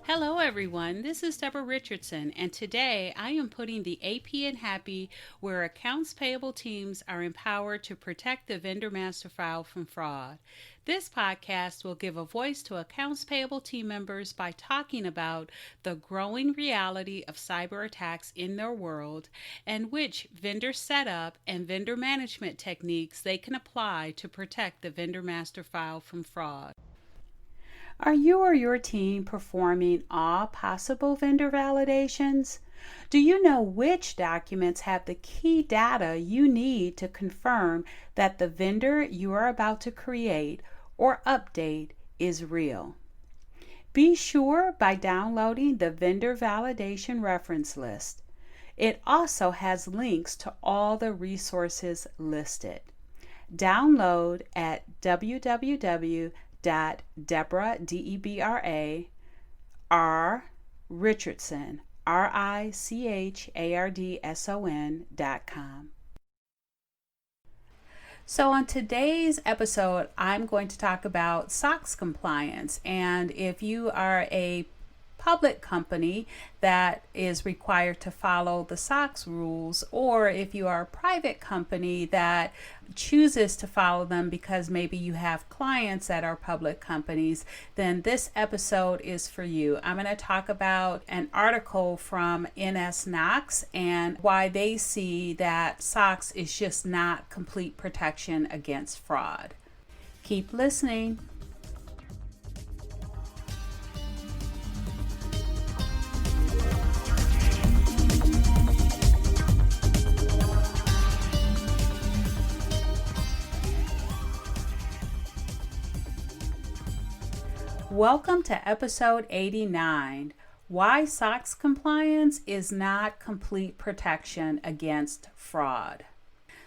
Hello everyone, this is Deborah Richardson, and today I am putting the AP in Happy where accounts payable teams are empowered to protect the vendor master file from fraud. This podcast will give a voice to accounts payable team members by talking about the growing reality of cyber attacks in their world and which vendor setup and vendor management techniques they can apply to protect the vendor master file from fraud. Are you or your team performing all possible vendor validations? Do you know which documents have the key data you need to confirm that the vendor you are about to create or update is real? Be sure by downloading the Vendor Validation Reference List. It also has links to all the resources listed. Download at www.Deborah, D-E-B-R-A, R. Richardson, RICHARDSON.com. So on today's episode, I'm going to talk about Sox Compliance. And if you are a public company that is required to follow the SOX rules, or if you are a private company that chooses to follow them because maybe you have clients that are public companies, then this episode is for you. I'm going to talk about an article from nsKnox and why they see that SOX is just not complete protection against fraud. Keep listening. Welcome to episode 89, Why Sox Compliance is Not Complete Protection Against Fraud.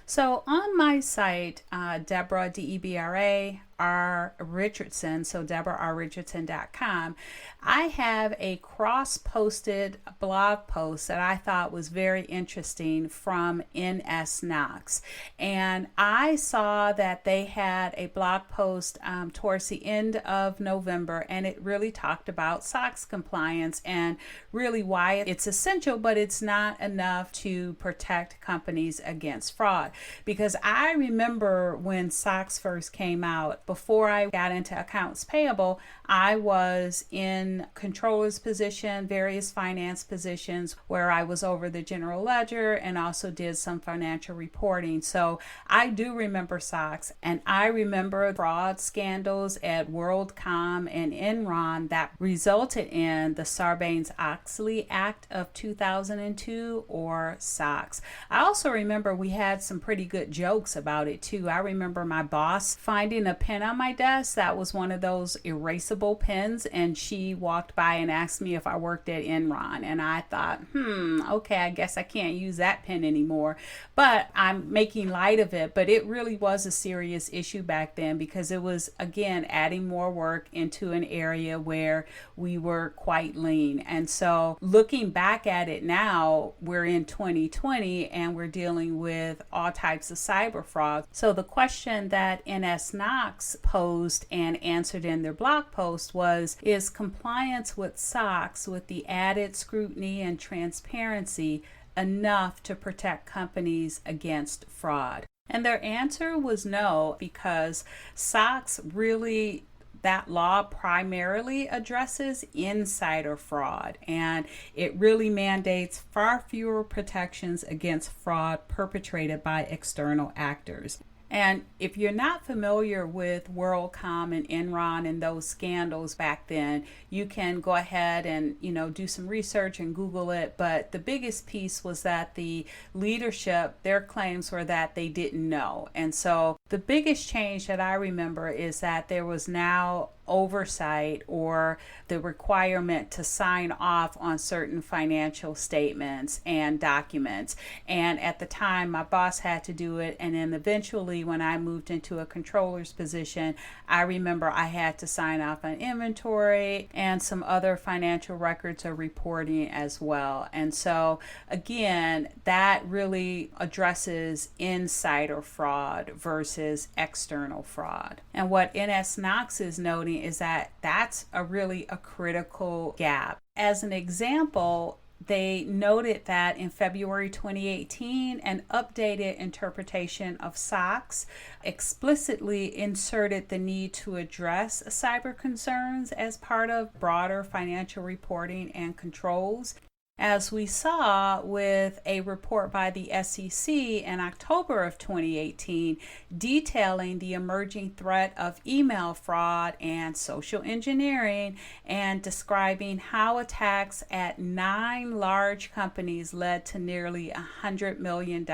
So on my site, Deborah, D-E-B-R-A, R. Richardson, so DeborahRRichardson.com, I have a cross-posted blog post that I thought was very interesting from nsKnox. And I saw that they had a blog post towards the end of November, and it really talked about SOX compliance and really why it's essential, but it's not enough to protect companies against fraud. Because I remember when SOX first came out, before I got into accounts payable, I was in controller's position, various finance positions where I was over the general ledger and also did some financial reporting. So I do remember SOX, and I remember fraud scandals at WorldCom and Enron that resulted in the Sarbanes-Oxley Act of 2002, or SOX. I also remember we had some pretty good jokes about it too. I remember my boss finding a pen on my desk that was one of those erasable pens, and she walked by and asked me if I worked at Enron, and I thought, okay, I guess I can't use that pen anymore, but I'm making light of it. But it really was a serious issue back then because it was, again, adding more work into an area where we were quite lean. And so looking back at it now, we're in 2020 and we're dealing with all types of cyber fraud. So the question that nsKnox posed and answered in their blog post was, is compliance with SOX with the added scrutiny and transparency enough to protect companies against fraud? And their answer was no, because SOX really, that law primarily addresses insider fraud, and it really mandates far fewer protections against fraud perpetrated by external actors. And if you're not familiar with WorldCom and Enron and those scandals back then, you can go ahead and, do some research and Google it. But the biggest piece was that the leadership, their claims were that they didn't know. And so the biggest change that I remember is that there was now oversight or the requirement to sign off on certain financial statements and documents. And at the time, my boss had to do it. And then eventually, when I moved into a controller's position, I remember I had to sign off on inventory and some other financial records or reporting as well. And so, again, that really addresses insider fraud versus external fraud. And what nsKnox is noting is that that's really a critical gap. As an example, they noted that in February 2018, an updated interpretation of SOX explicitly inserted the need to address cyber concerns as part of broader financial reporting and controls. As we saw with a report by the SEC in October of 2018 detailing the emerging threat of email fraud and social engineering and describing how attacks at 9 large companies led to nearly $100 million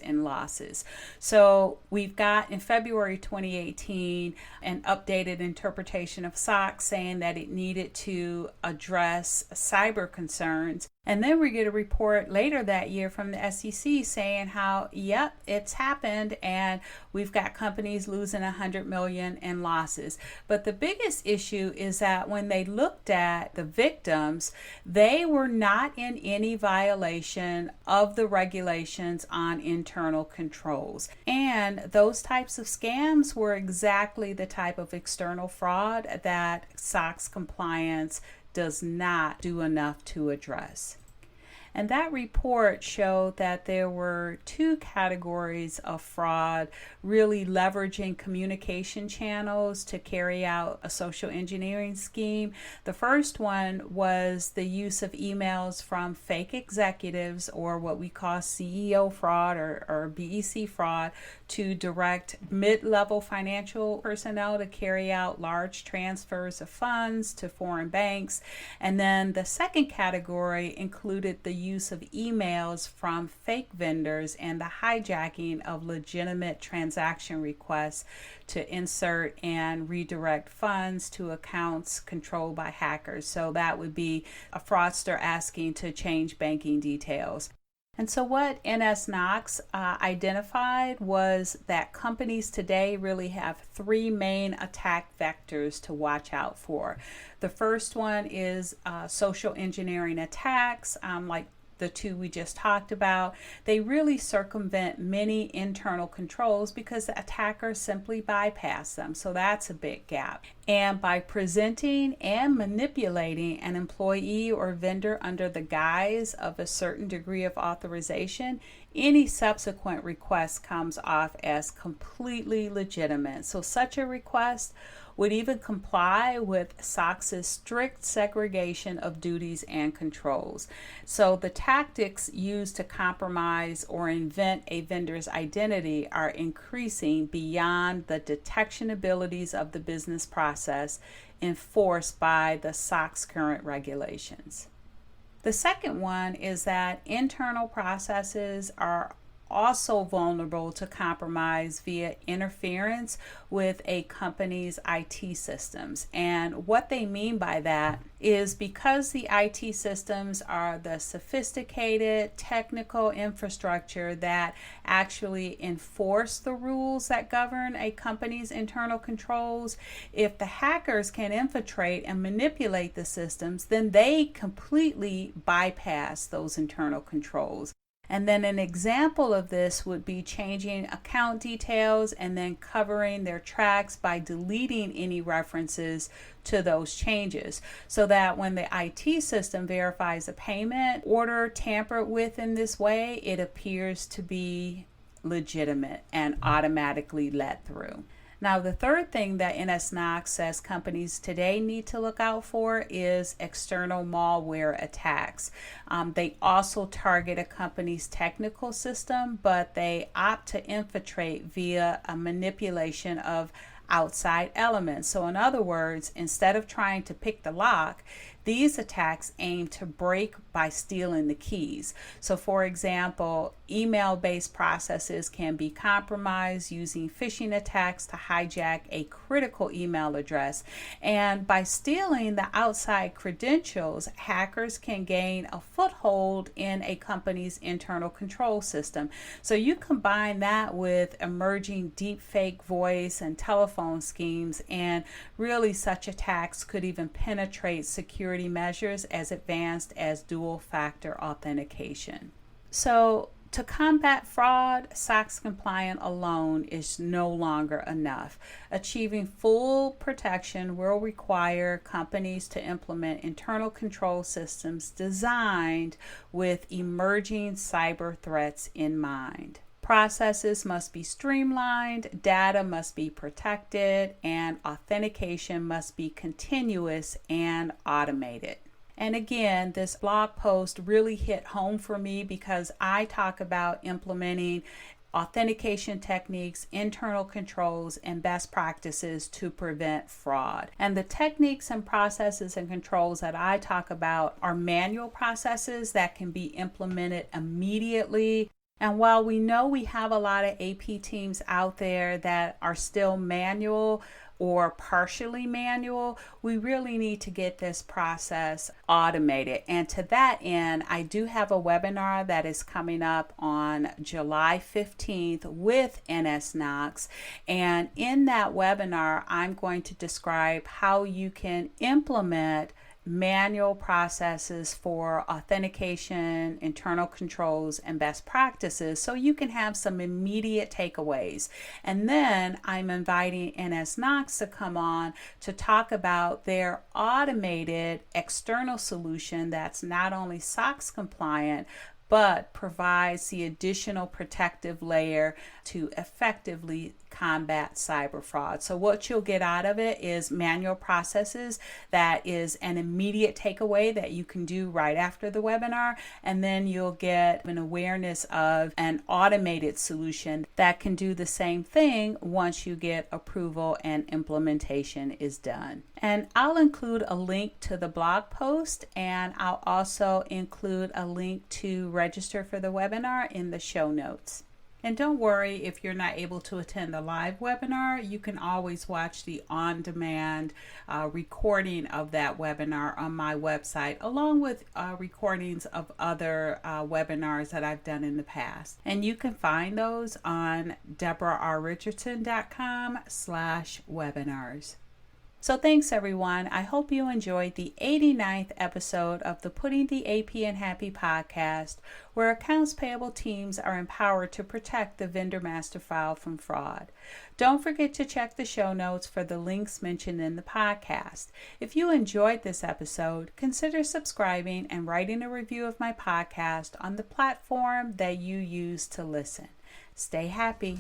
in losses. So we've got in February 2018 an updated interpretation of SOX saying that it needed to address cyber concerns. And then we get a report later that year from the SEC saying how, yep, it's happened and we've got companies losing $100 million in losses. But the biggest issue is that when they looked at the victims, they were not in any violation of the regulations on internal controls. And those types of scams were exactly the type of external fraud that Sox Compliance does not do enough to address. And that report showed that there were 2 categories of fraud really leveraging communication channels to carry out a social engineering scheme. The first one was the use of emails from fake executives, or what we call CEO fraud or BEC fraud, to direct mid-level financial personnel to carry out large transfers of funds to foreign banks. And then the second category included the use of emails from fake vendors and the hijacking of legitimate transaction requests to insert and redirect funds to accounts controlled by hackers. So that would be a fraudster asking to change banking details. And so what nsKnox identified was that companies today really have 3 main attack vectors to watch out for. The first one is social engineering attacks, like the 2 we just talked about. They really circumvent many internal controls because the attackers simply bypass them. So that's a big gap. And by presenting and manipulating an employee or vendor under the guise of a certain degree of authorization, any subsequent request comes off as completely legitimate. So such a request would even comply with SOX's strict segregation of duties and controls. So the tactics used to compromise or invent a vendor's identity are increasing beyond the detection abilities of the business process enforced by the SOX current regulations. The second one is that internal processes are also vulnerable to compromise via interference with a company's IT systems. And what they mean by that is because the IT systems are the sophisticated technical infrastructure that actually enforce the rules that govern a company's internal controls, if the hackers can infiltrate and manipulate the systems, then they completely bypass those internal controls. And then an example of this would be changing account details and then covering their tracks by deleting any references to those changes, so that when the IT system verifies a payment order tampered with in this way, it appears to be legitimate and automatically let through. Now, the third thing that nsKnox says companies today need to look out for is external malware attacks. They also target a company's technical system, but they opt to infiltrate via a manipulation of outside elements. So in other words, instead of trying to pick the lock, These attacks aim to break by stealing the keys. So for example, email-based processes can be compromised using phishing attacks to hijack a critical email address. And by stealing the outside credentials, hackers can gain a foothold in a company's internal control system. So you combine that with emerging deepfake voice and telephone schemes, and really such attacks could even penetrate security measures as advanced as dual-factor authentication. So to combat fraud, SOX Compliant alone is no longer enough. Achieving full protection will require companies to implement internal control systems designed with emerging cyber threats in mind. Processes must be streamlined, data must be protected, and authentication must be continuous and automated. And again, this blog post really hit home for me because I talk about implementing authentication techniques, internal controls, and best practices to prevent fraud. And the techniques and processes and controls that I talk about are manual processes that can be implemented immediately. And while we know we have a lot of AP teams out there that are still manual or partially manual, we really need to get this process automated. And to that end, I do have a webinar that is coming up on July 15th with nsKnox. And in that webinar, I'm going to describe how you can implement manual processes for authentication, internal controls, and best practices so you can have some immediate takeaways. And then I'm inviting nsKnox to come on to talk about their automated external solution that's not only SOX compliant, but provides the additional protective layer to effectively combat cyber fraud. So what you'll get out of it is manual processes that is an immediate takeaway that you can do right after the webinar, and then you'll get an awareness of an automated solution that can do the same thing once you get approval and implementation is done. And I'll include a link to the blog post, and I'll also include a link to register for the webinar in the show notes. And don't worry if you're not able to attend the live webinar, you can always watch the on-demand recording of that webinar on my website, along with recordings of other webinars that I've done in the past. And you can find those on deborahrrichardson.com/webinars. So thanks everyone. I hope you enjoyed the 89th episode of the Putting the AP in Happy podcast, where accounts payable teams are empowered to protect the vendor master file from fraud. Don't forget to check the show notes for the links mentioned in the podcast. If you enjoyed this episode, consider subscribing and writing a review of my podcast on the platform that you use to listen. Stay happy.